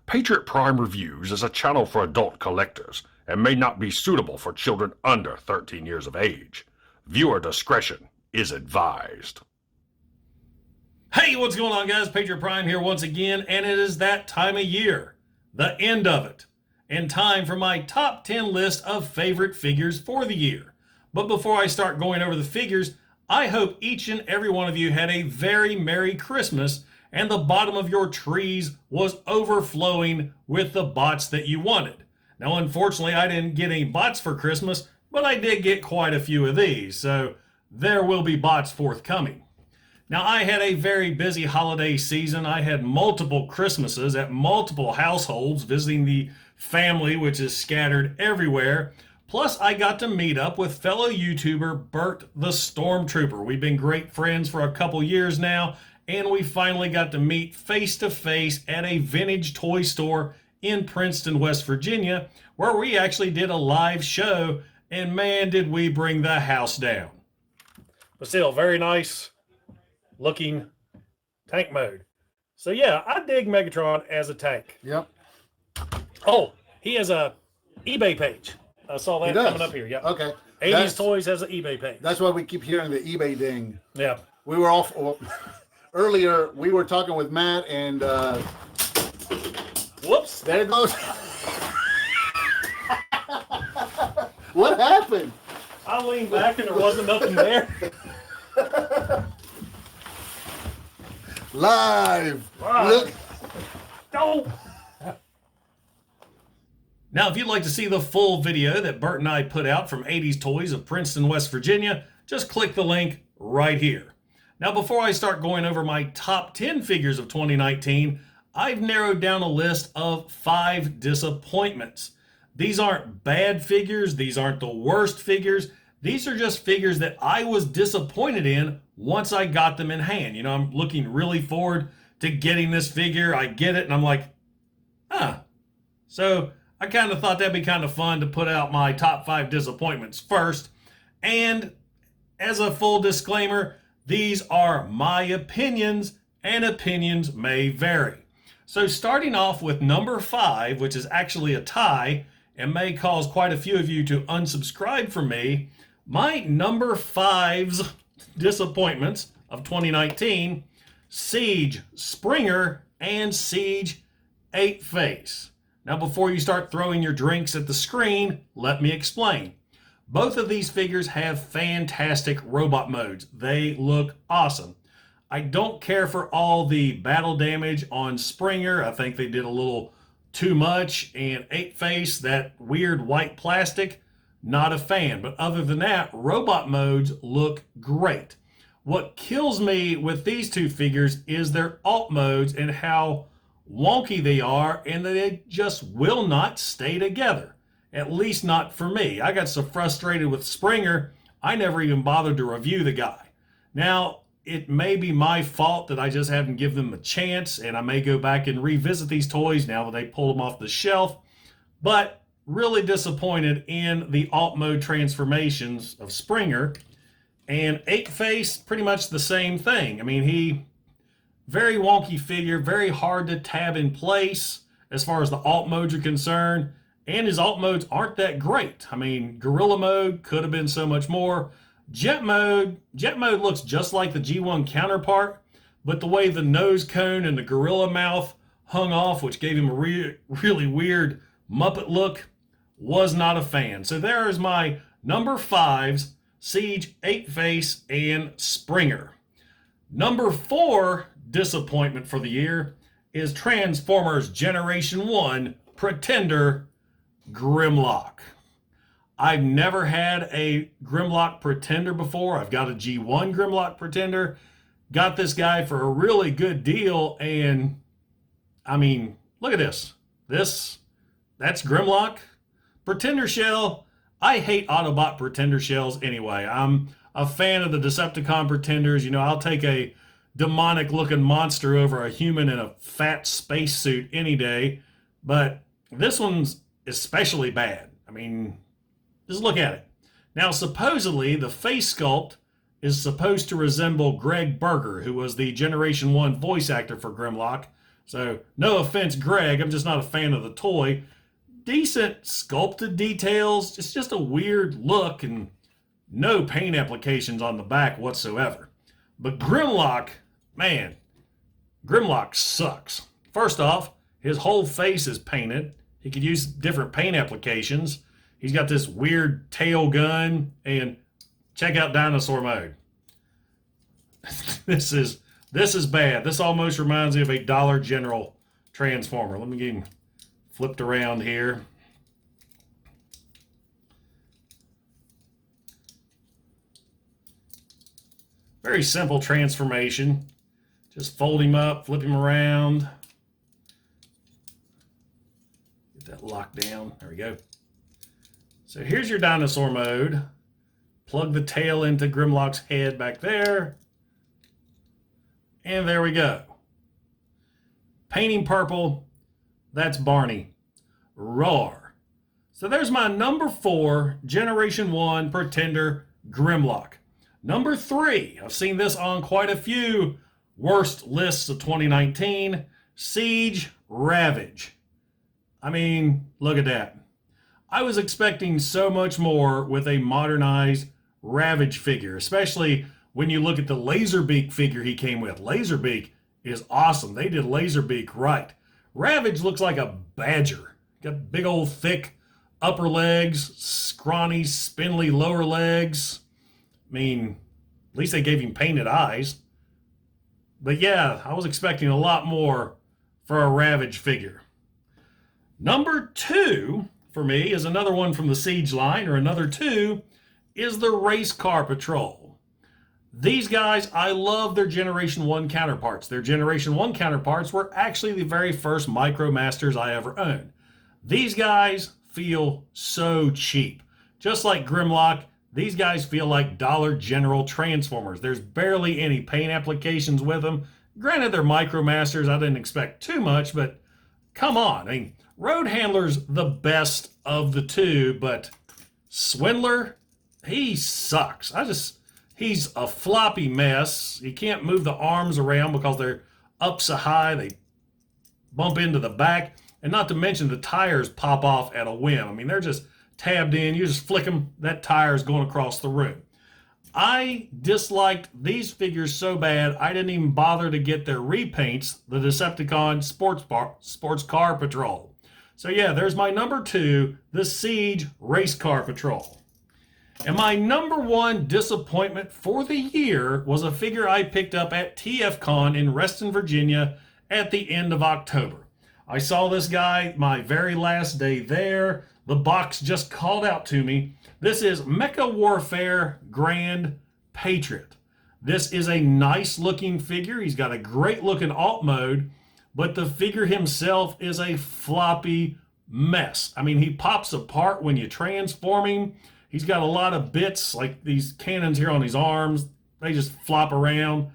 Patriot Prime Reviews is a channel for adult collectors and may not be suitable for children under 13 years of age. Viewer discretion is advised. Hey, what's going on, guys? Patriot Prime here once again, and it is that time of year, the end of it, and time for my top 10 list of favorite figures for the year. But before I start going over the figures, I hope each and every one of you had a very Merry Christmas and the bottom of your trees was overflowing with the bots that you wanted. Now, unfortunately, I didn't get any bots for Christmas, but I did get quite a few of these, so there will be bots forthcoming. Now, I had a very busy holiday season. I had multiple Christmases at multiple households, visiting the family, which is scattered everywhere. Plus, I got to meet up with fellow YouTuber Bert the Stormtrooper. We've been great friends for a couple years now, and we finally got to meet face to face at a vintage toy store in Princeton, West Virginia, where we actually did a live show, and man, did we bring the house down. But still, very nice looking tank mode. So yeah, I dig Megatron as a tank. Yep. Oh, he has a eBay page. I saw that coming up here. Yeah. Okay. 80s Toys has an eBay page. That's why we keep hearing the eBay ding. Yeah. We were off earlier. We were talking with Matt, and Whoops. there it goes. What happened? I leaned back and there wasn't nothing there. Live. Wow. Look. No. Now, if you'd like to see the full video that Bert and I put out from 80s Toys of Princeton, West Virginia, just click the link right here. Now, before I start going over my top 10 figures of 2019, I've narrowed down a list of 5 disappointments. These aren't bad figures. These aren't the worst figures. These are just figures that I was disappointed in once I got them in hand. You know, I'm looking really forward to getting this figure. I get it, and I'm like, huh. So I kind of thought that'd be kind of fun to put out my top 5 disappointments first. And as a full disclaimer, these are my opinions, and opinions may vary. So starting off with number 5, which is actually a tie, and may cause quite a few of you to unsubscribe from me, my number 5's disappointments of 2019, Siege Springer and Siege 8-Face. Now, before you start throwing your drinks at the screen, let me explain. Both of these figures have fantastic robot modes. They look awesome. I don't care for all the battle damage on Springer. I think they did a little too much. And 8-Face, that weird white plastic, not a fan. But other than that, robot modes look great. What kills me with these two figures is their alt modes and how wonky they are, and they just will not stay together. At least not for me. I got so frustrated with Springer, I never even bothered to review the guy. Now, it may be my fault that I just haven't given them a chance, and I may go back and revisit these toys now that they pulled them off the shelf, but really disappointed in the alt mode transformations of Springer. And 8-Face, pretty much the same thing. I mean, very wonky figure, very hard to tab in place as far as the alt modes are concerned. And his alt modes aren't that great. I mean, Gorilla mode could have been so much more. Jet mode looks just like the G1 counterpart, but the way the nose cone and the gorilla mouth hung off, which gave him a really weird Muppet look, was not a fan. So there is my number 5's, Siege, 8-Face, and Springer. Number 4 disappointment for the year is Transformers Generation 1 Pretender Grimlock. I've never had a Grimlock Pretender before. I've got a G1 Grimlock Pretender. Got this guy for a really good deal, and I mean, look at this. That's Grimlock. Pretender shell. I hate Autobot Pretender shells anyway. I'm a fan of the Decepticon Pretenders. You know, I'll take a demonic looking monster over a human in a fat spacesuit any day, but this one's especially bad. I mean, just look at it. Now, supposedly, the face sculpt is supposed to resemble Greg Berger, who was the Generation 1 voice actor for Grimlock, So no offense, Greg, I'm just not a fan of the toy. Decent sculpted details, it's just a weird look and no paint applications on the back whatsoever. But Grimlock, man, Grimlock sucks. First off, his whole face is painted. He could use different paint applications. He's got this weird tail gun, and check out dinosaur mode. This is bad. This almost reminds me of a Dollar General Transformer. Let me get him flipped around here. Very simple transformation. Just fold him up, flip him around. Get that locked down. There we go. So here's your dinosaur mode. Plug the tail into Grimlock's head back there. And there we go. Painting purple, that's Barney. Roar. So there's my number 4 Generation 1 Pretender Grimlock. Number 3, I've seen this on quite a few worst lists of 2019, Siege Ravage. I mean, look at that. I was expecting so much more with a modernized Ravage figure, especially when you look at the Laserbeak figure he came with. Laserbeak is awesome. They did Laserbeak right. Ravage looks like a badger. Got big old thick upper legs, scrawny, spindly lower legs. I mean, at least they gave him painted eyes. But yeah, I was expecting a lot more for a Ravage figure. Number 2 for me is another one from the Siege line, or another 2, is the Racecar Patrol. These guys, I love their Generation 1 counterparts. Their Generation 1 counterparts were actually the very first Micromasters I ever owned. These guys feel so cheap. Just like Grimlock, these guys feel like Dollar General Transformers. There's barely any paint applications with them. Granted, they're Micromasters. I didn't expect too much, but come on. I mean, Road Handler's the best of the two, but Swindler, he sucks. He's a floppy mess. He can't move the arms around because they're up so high. They bump into the back. And not to mention the tires pop off at a whim. I mean, they're just tabbed in. You just flick them, that tire is going across the room. I disliked these figures so bad, I didn't even bother to get their repaints, the Decepticon Sports Car Patrol. So yeah, there's my number 2, the Siege Racecar Patrol. And my number 1 disappointment for the year was a figure I picked up at TFCon in Reston, Virginia at the end of October. I saw this guy my very last day there. The box just called out to me. This is Mecha Warfare Grand Patriot. This is a nice looking figure. He's got a great looking alt mode, but the figure himself is a floppy mess. I mean, he pops apart when you transform him. He's got a lot of bits, like these cannons here on his arms. They just flop around.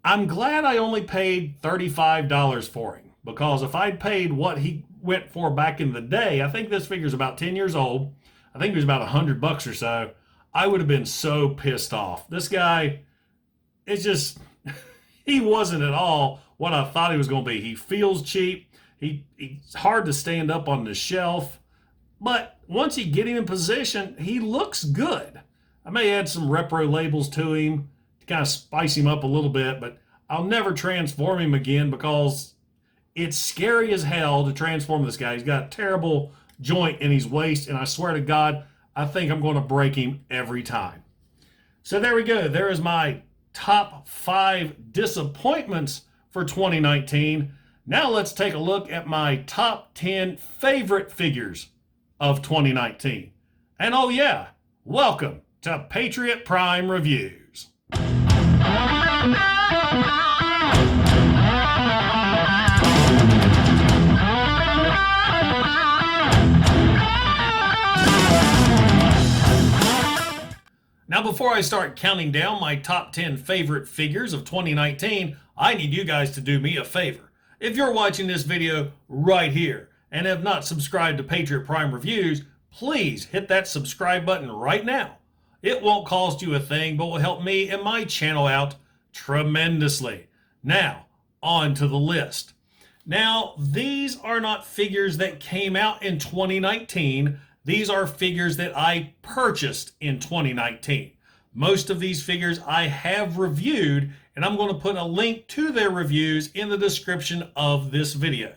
I'm glad I only paid $35 for him, because if I'd paid what he went for back in the day, I think this figure's about 10 years old. I think it was about $100 or so. I would have been so pissed off. This guy, it's just, he wasn't at all what I thought he was going to be. He feels cheap. He's hard to stand up on the shelf. But once you get him in position, he looks good. I may add some repro labels to him to kind of spice him up a little bit, but I'll never transform him again because it's scary as hell to transform this guy. He's got a terrible joint in his waist, and I swear to God, I think I'm going to break him every time. So there we go. There is my top 5 disappointments for 2019. Now let's take a look at my top 10 favorite figures of 2019. And oh yeah, welcome to Patriot Prime Reviews. Now, before I start counting down my top 10 favorite figures of 2019, I need you guys to do me a favor. If you're watching this video right here and have not subscribed to Patriot Prime Reviews, please hit that subscribe button right now. It won't cost you a thing, but will help me and my channel out tremendously. Now, onto the list. Now, these are not figures that came out in 2019. These are figures that I purchased in 2019. Most of these figures I have reviewed, and I'm going to put a link to their reviews in the description of this video.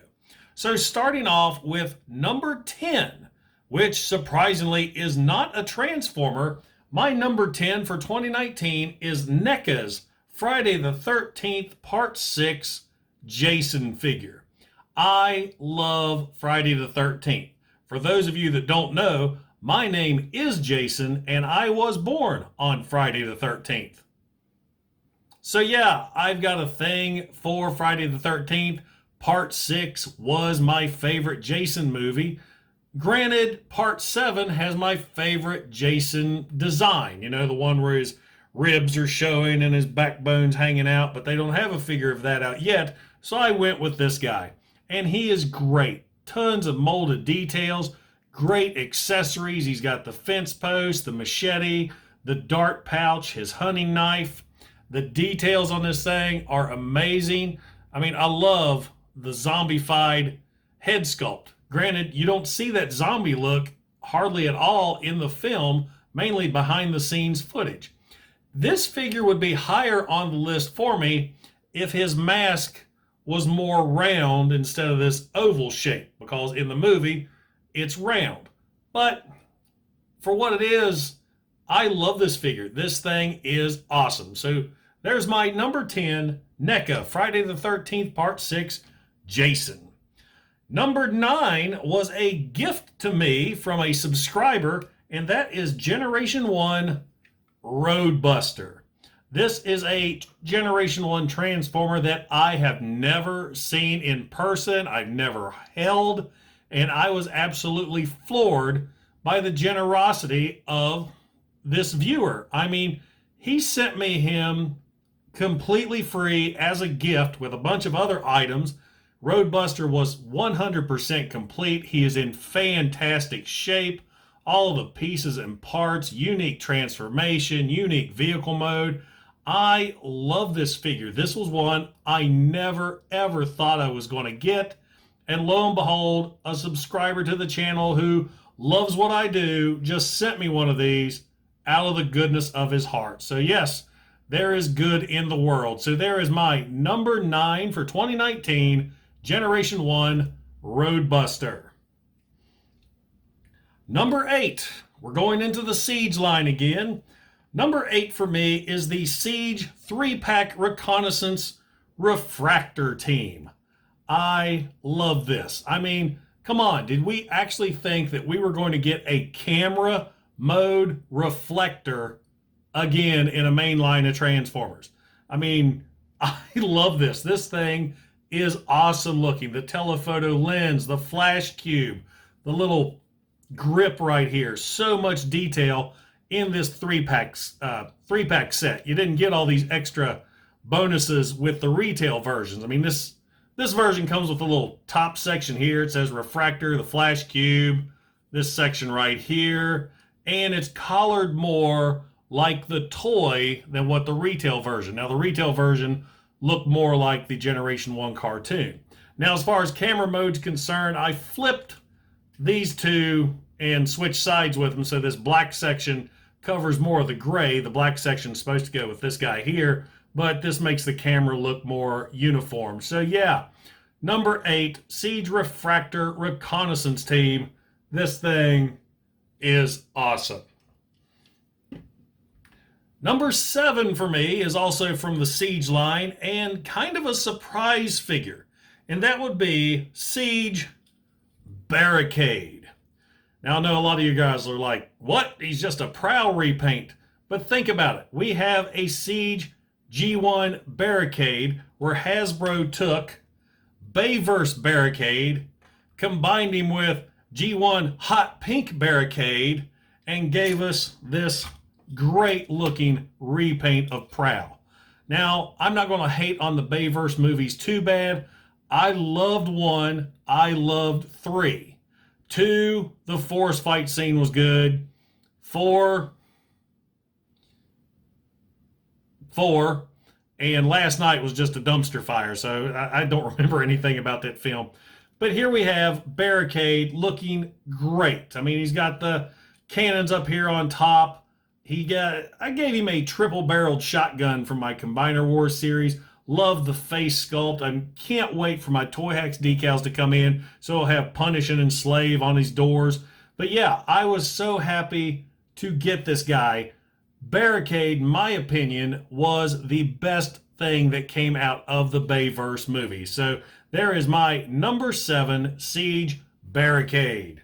So starting off with number 10, which surprisingly is not a Transformer, my number 10 for 2019 is NECA's Friday the 13th Part 6 Jason figure. I love Friday the 13th. For those of you that don't know, my name is Jason and I was born on Friday the 13th. So yeah, I've got a thing for Friday the 13th. Part 6 was my favorite Jason movie. Granted, Part 7 has my favorite Jason design. You know, the one where his ribs are showing and his backbone's hanging out, but they don't have a figure of that out yet. So I went with this guy. And he is great. Tons of molded details, great accessories. He's got the fence post, the machete, the dart pouch, his hunting knife. The details on this thing are amazing. I mean, I love the zombified head sculpt. Granted, you don't see that zombie look hardly at all in the film, mainly behind the scenes footage. This figure would be higher on the list for me if his mask was more round instead of this oval shape, because in the movie it's round. But for what it is, I love this figure. This thing is awesome. So there's my number 10 NECA Friday the 13th Part 6 Jason. Number 9 was a gift to me from a subscriber, and that is Generation 1 Roadbuster. This is a Generation 1 Transformer that I have never seen in person. I've never held, and I was absolutely floored by the generosity of this viewer. I mean, he sent me him completely free as a gift with a bunch of other items. Roadbuster was 100% complete. He is in fantastic shape. All the pieces and parts, unique transformation, unique vehicle mode. I love this figure. This was one I never ever thought I was going to get. And lo and behold, a subscriber to the channel who loves what I do just sent me one of these out of the goodness of his heart. So yes, there is good in the world. So there is my number 9 for 2019, Generation 1 Roadbuster. Number 8, we're going into the Siege line again. Number 8 for me is the Siege 3-pack Reconnaissance Refractor Team. I love this. I mean, come on, did we actually think that we were going to get a camera mode reflector again in a main line of Transformers? I mean, I love this. This thing is awesome looking. The telephoto lens, the flash cube, the little grip right here. So much detail in this three-pack set. You didn't get all these extra bonuses with the retail versions. I mean, this version comes with a little top section here. It says refractor, the flash cube, this section right here, and it's collared more like the toy than what the retail version. Now, the retail version looked more like the Generation 1 cartoon. Now, as far as camera mode's concerned, I flipped these two and switched sides with them, so this black section covers more of the gray. The black section is supposed to go with this guy here, but this makes the camera look more uniform. So yeah, number 8, Siege Refractor Reconnaissance Team. This thing is awesome. Number 7 for me is also from the Siege line and kind of a surprise figure, and that would be Siege Barricade. Now, I know a lot of you guys are like, what? He's just a Prowl repaint. But think about it. We have a Siege G1 Barricade where Hasbro took Bayverse Barricade, combined him with G1 Hot Pink Barricade, and gave us this great looking repaint of Prowl. Now, I'm not going to hate on the Bayverse movies too bad. I loved 1. I loved 3. 2, the forest fight scene was good. 4, And last night was just a dumpster fire, so I don't remember anything about that film. But here we have Barricade looking great. I mean, he's got the cannons up here on top. I gave him a triple-barreled shotgun from my Combiner Wars series. Love the face sculpt. I can't wait for my Toy Hacks decals to come in, so I'll have Punish and Enslave on his doors. But yeah, I was so happy to get this guy. Barricade, in my opinion, was the best thing that came out of the Bayverse movie. So there is my number 7 Siege Barricade.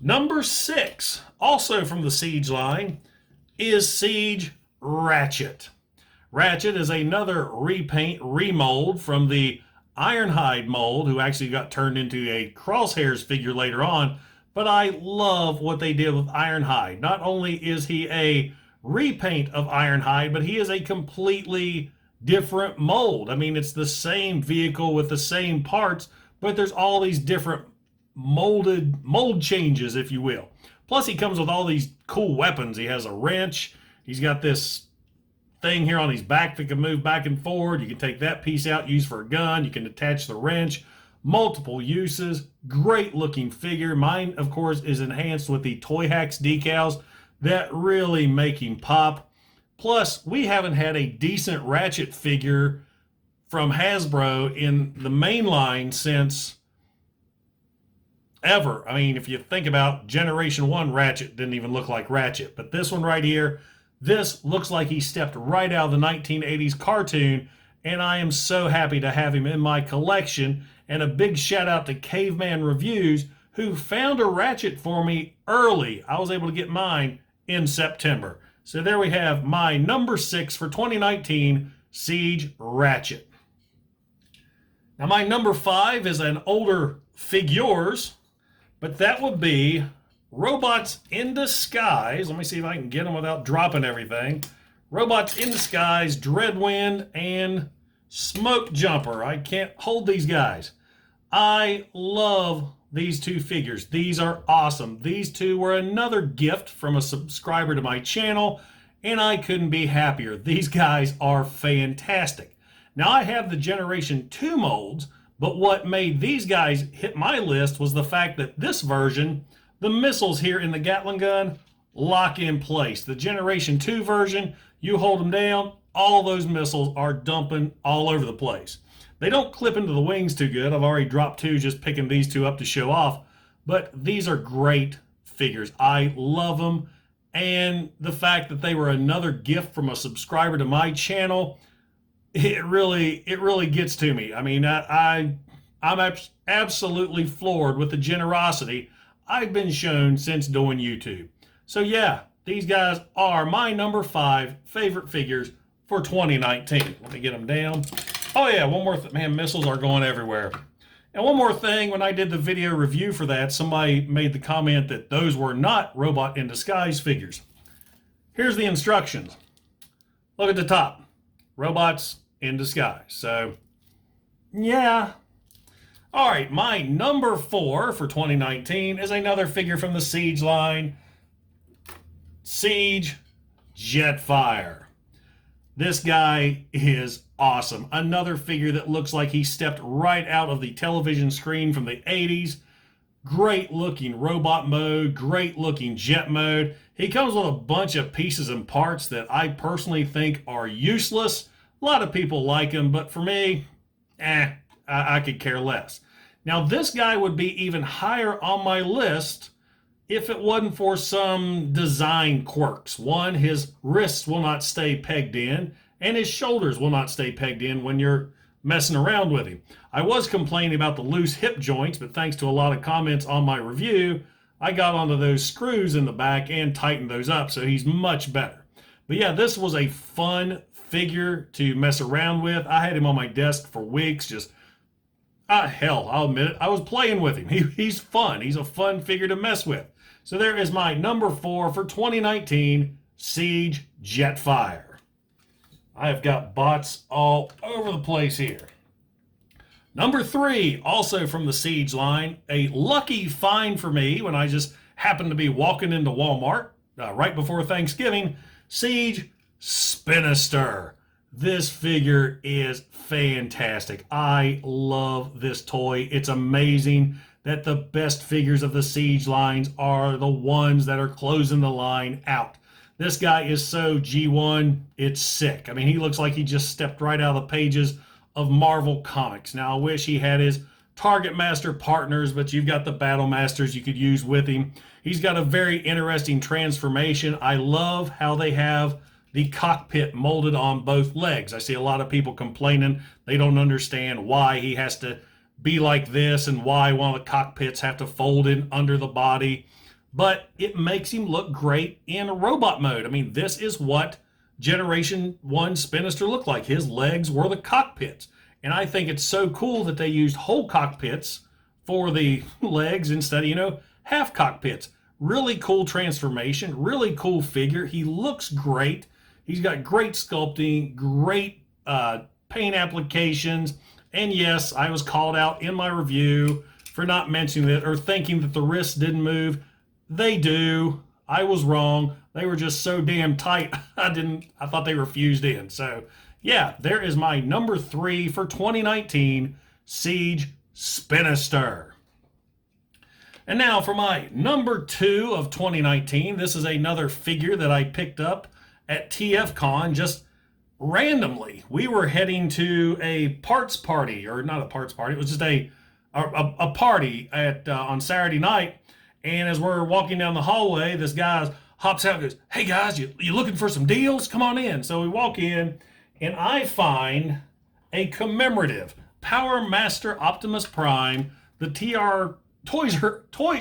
Number 6, also from the Siege line, is Siege Ratchet. Ratchet is another repaint, remold from the Ironhide mold, who actually got turned into a Crosshairs figure later on. But I love what they did with Ironhide. Not only is he a repaint of Ironhide, but he is a completely different mold. I mean, it's the same vehicle with the same parts, but there's all these different mold changes, if you will. Plus, he comes with all these cool weapons. He has a wrench. He's got this thing here on his back that can move back and forward. You can take that piece out, use for a gun. You can attach the wrench. Multiple uses. Great looking figure. Mine, of course, is enhanced with the Toy Hacks decals that really make him pop. Plus, we haven't had a decent Ratchet figure from Hasbro in the main line since ever. I mean, if you think about Generation 1 Ratchet, didn't even look like Ratchet. But this one right here, this looks like he stepped right out of the 1980s cartoon, and I am so happy to have him in my collection. And a big shout out to Caveman Reviews, who found a Ratchet for me early. I was able to get mine in September. So there we have my number 6 for 2019, Siege Ratchet. Now my number 5 is an older figures, but that would be Robots in Disguise. Let me see if I can get them without dropping everything. Robots in Disguise, Dreadwind, and Smoke Jumper. I can't hold these guys. I love these two figures. These are awesome. These two were another gift from a subscriber to my channel, and I couldn't be happier. These guys are fantastic. Now, I have the Generation 2 molds, but what made these guys hit my list was the fact that this version, the missiles here in the Gatling gun, lock in place. The Generation 2 version, you hold them down, all those missiles are dumping all over the place. They don't clip into the wings too good. I've already dropped 2 just picking these 2 up to show off. But these are great figures. I love them. And the fact that they were another gift from a subscriber to my channel, it really gets to me. I mean, I'm absolutely floored with the generosity I've been shown since doing YouTube. So yeah, these guys are my number 5 favorite figures for 2019. Let me get them down. Oh yeah, one more man, missiles are going everywhere. And one more thing, when I did the video review for that, somebody made the comment that those were not Robot in Disguise figures. Here's the instructions. Look at the top. Robots in Disguise. So, yeah. All right, my number 4 for 2019 is another figure from the Siege line. Siege Jetfire. This guy is awesome. Another figure that looks like he stepped right out of the television screen from the 80s. Great looking robot mode, great looking jet mode. He comes with a bunch of pieces and parts that I personally think are useless. A lot of people like him, but for me, I could care less. Now this guy would be even higher on my list if it wasn't for some design quirks. One, his wrists will not stay pegged in, and his shoulders will not stay pegged in when you're messing around with him. I was complaining about the loose hip joints, but thanks to a lot of comments on my review, I got onto those screws in the back and tightened those up, so he's much better. But yeah, this was a fun figure to mess around with. I had him on my desk for weeks, just hell, I'll admit it, I was playing with him. He's fun. He's a fun figure to mess with. So there is my number 4 for 2019, Siege Jetfire. I have got bots all over the place here. Number 3, also from the Siege line, a lucky find for me when I just happened to be walking into Walmart right before Thanksgiving, Siege Spinister. This figure is fantastic. I love this toy. It's amazing that the best figures of the Siege lines are the ones that are closing the line out. This guy is so G1, it's sick. I mean, he looks like he just stepped right out of the pages of Marvel Comics. Now, I wish he had his Target Master partners, but you've got the Battle Masters you could use with him. He's got a very interesting transformation. I love how they have the cockpit molded on both legs. I see a lot of people complaining they don't understand why he has to be like this and why one of the cockpits have to fold in under the body. But it makes him look great in robot mode. I mean, this is what Generation 1 Spinister looked like. His legs were the cockpits. And I think it's so cool that they used whole cockpits for the legs instead of, half cockpits. Really cool transformation, really cool figure. He looks great. He's got great sculpting, great paint applications. And yes, I was called out in my review for not mentioning it or thinking that the wrists didn't move. They do. I was wrong. They were just so damn tight. I thought they were fused in. So yeah, there is my number 3 for 2019 Siege Spinister. And now for my number 2 of 2019. This is another figure that I picked up at TFCon just randomly. We were heading to a parts party, or not a parts party. It was just a party at on Saturday night. And as we're walking down the hallway, this guy hops out and goes, "Hey guys, you looking for some deals? Come on in." So we walk in, and I find a commemorative Power Master Optimus Prime, the Toys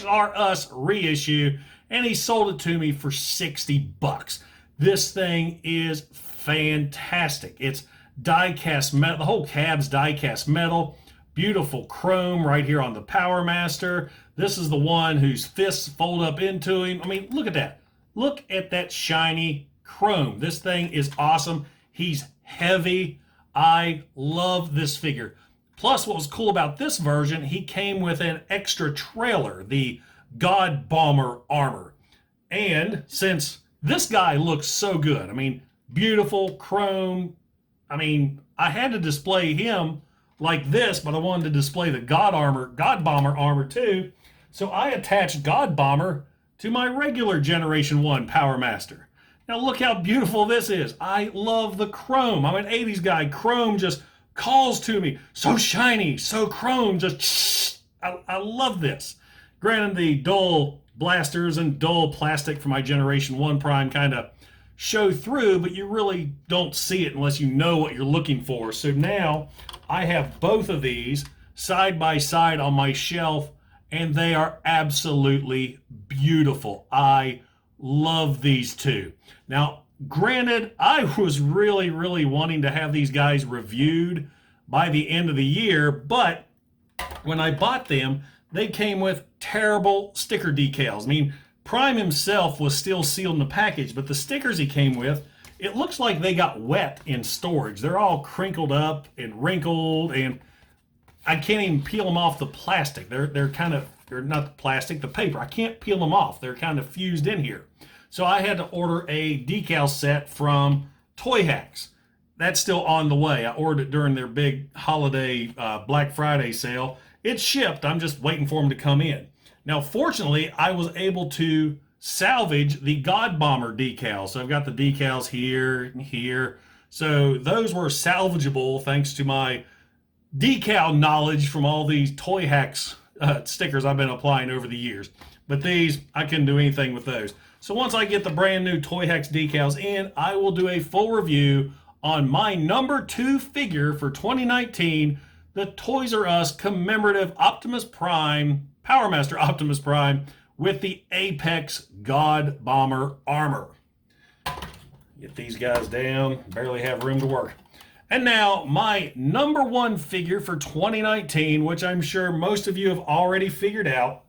R Us reissue, and he sold it to me for $60. This thing is fantastic. It's die-cast metal. The whole cab's die-cast metal. Beautiful chrome right here on the Power Master. This is the one whose fists fold up into him. I mean, look at that. Look at that shiny chrome. This thing is awesome. He's heavy. I love this figure. Plus, what was cool about this version, he came with an extra trailer, the God Bomber armor. And since this guy looks so good, I mean, beautiful chrome. I mean, I had to display him like this, but I wanted to display the God Bomber armor too. So I attached God Bomber to my regular Generation 1 Power Master. Now look how beautiful this is. I love the chrome. I'm an 80s guy. Chrome just calls to me. So shiny, so chrome, just I love this. Granted, the dull blasters and dull plastic for my Generation 1 Prime kind of show through, but you really don't see it unless you know what you're looking for. So now I have both of these side by side on my shelf, and they are absolutely beautiful. I love these two. Now, granted, I was really wanting to have these guys reviewed by the end of the year, but when I bought them, they came with terrible sticker decals. I mean, Prime himself was still sealed in the package, but the stickers he came with, it looks like they got wet in storage. They're all crinkled up and wrinkled, and I can't even peel them off the plastic. They're not the plastic, the paper. I can't peel them off. They're kind of fused in here. So I had to order a decal set from Toy Hacks. That's still on the way. I ordered it during their big holiday Black Friday sale. It's shipped. I'm just waiting for them to come in. Now, fortunately, I was able to salvage the God Bomber decals. So I've got the decals here and here. So those were salvageable thanks to my decal knowledge from all these Toy Hacks stickers I've been applying over the years. But these, I couldn't do anything with those. So once I get the brand new Toy Hacks decals in, I will do a full review on my number 2 figure for 2019, the Toys R Us commemorative Optimus Prime, Power Master Optimus Prime, with the Apex God Bomber armor. Get these guys down, barely have room to work. And now, my number 1 figure for 2019, which I'm sure most of you have already figured out,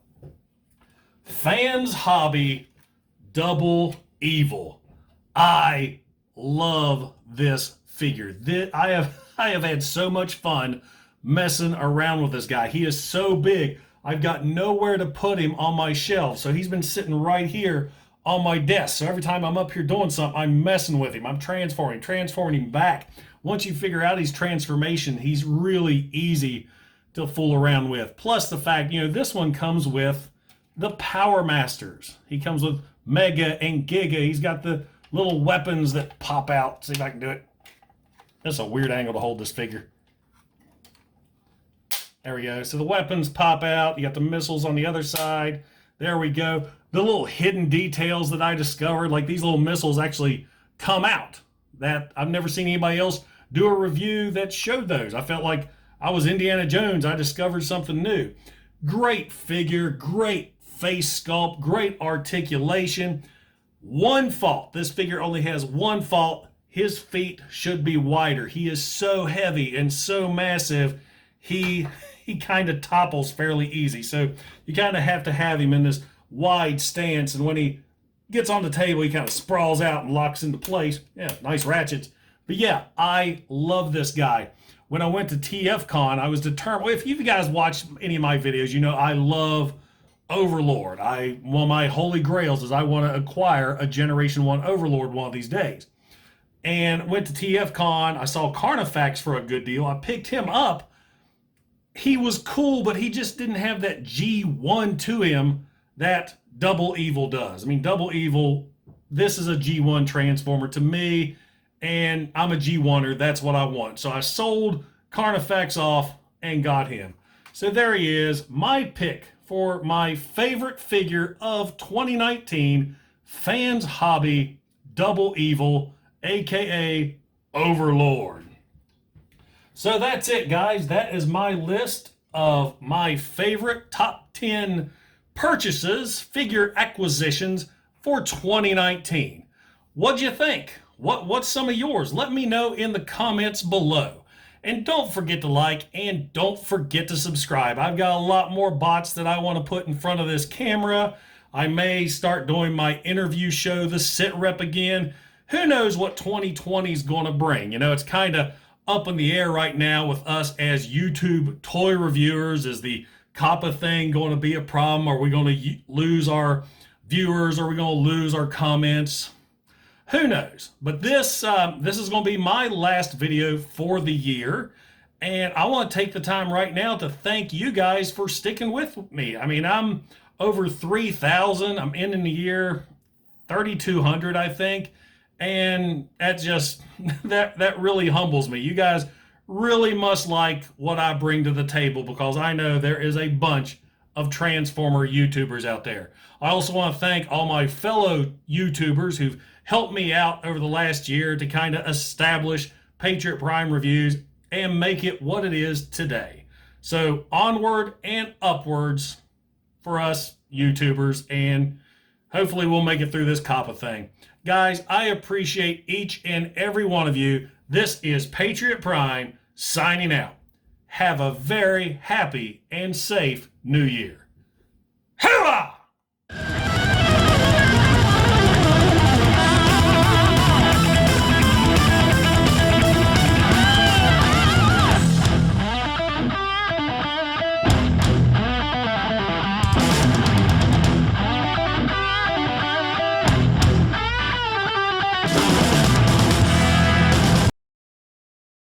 Fans Hobby Double Evil. I love this figure. I have had so much fun messing around with this guy. He is so big. I've got nowhere to put him on my shelf. So he's been sitting right here on my desk. So every time I'm up here doing something, I'm messing with him. I'm transforming him back. once you figure out his transformation, he's really easy to fool around with. Plus the fact, this one comes with the Power Masters. He comes with Mega and Giga. He's got the little weapons that pop out. See if I can do it. That's a weird angle to hold this figure. There we go. So the weapons pop out. You got the missiles on the other side. There we go. The little hidden details that I discovered, like these little missiles actually come out. That I've never seen anybody else do a review that showed those. I felt like I was Indiana Jones. I discovered something new. Great figure, great face sculpt, great articulation. One fault. This figure only has one fault. His feet should be wider. He is so heavy and so massive. He kind of topples fairly easy. So you kind of have to have him in this wide stance. And when he gets on the table, he kind of sprawls out and locks into place. Yeah, nice ratchets. But yeah, I love this guy. When I went to TFCon, I was determined. Well, if you guys watch any of my videos, you know I love Overlord. One of my holy grails is I want to acquire a Generation 1 Overlord one of these days. And went to TFCon. I saw Carnifex for a good deal. I picked him up. He was cool, but he just didn't have that G1 to him that Double Evil does. I mean, Double Evil, this is a G1 Transformer to me. And I'm a G1er, that's what I want. So I sold Carnifex off and got him. So there he is, my pick for my favorite figure of 2019, Fans Hobby, Double Evil, aka Overlord. So that's it, guys. That is my list of my favorite top 10 purchases, figure acquisitions for 2019. What'd you think? What's some of yours? Let me know in the comments below. And don't forget to like and don't forget to subscribe. I've got a lot more bots that I want to put in front of this camera. I may start doing my interview show, the Sit Rep again. Who knows what 2020 is going to bring? It's kind of up in the air right now with us as YouTube toy reviewers. Is the COPPA thing going to be a problem? Are we going to lose our viewers? Are we going to lose our comments? Who knows? But this is going to be my last video for the year. And I want to take the time right now to thank you guys for sticking with me. I mean, I'm over 3,000. I'm ending the year 3,200, I think. And that just, that really humbles me. You guys really must like what I bring to the table, because I know there is a bunch of Transformer YouTubers out there. I also want to thank all my fellow YouTubers who've helped me out over the last year to kind of establish Patriot Prime reviews and make it what it is today. So onward and upwards for us YouTubers, and hopefully we'll make it through this COPPA thing. Guys, I appreciate each and every one of you. This is Patriot Prime signing out. Have a very happy and safe New Year. Hoorah!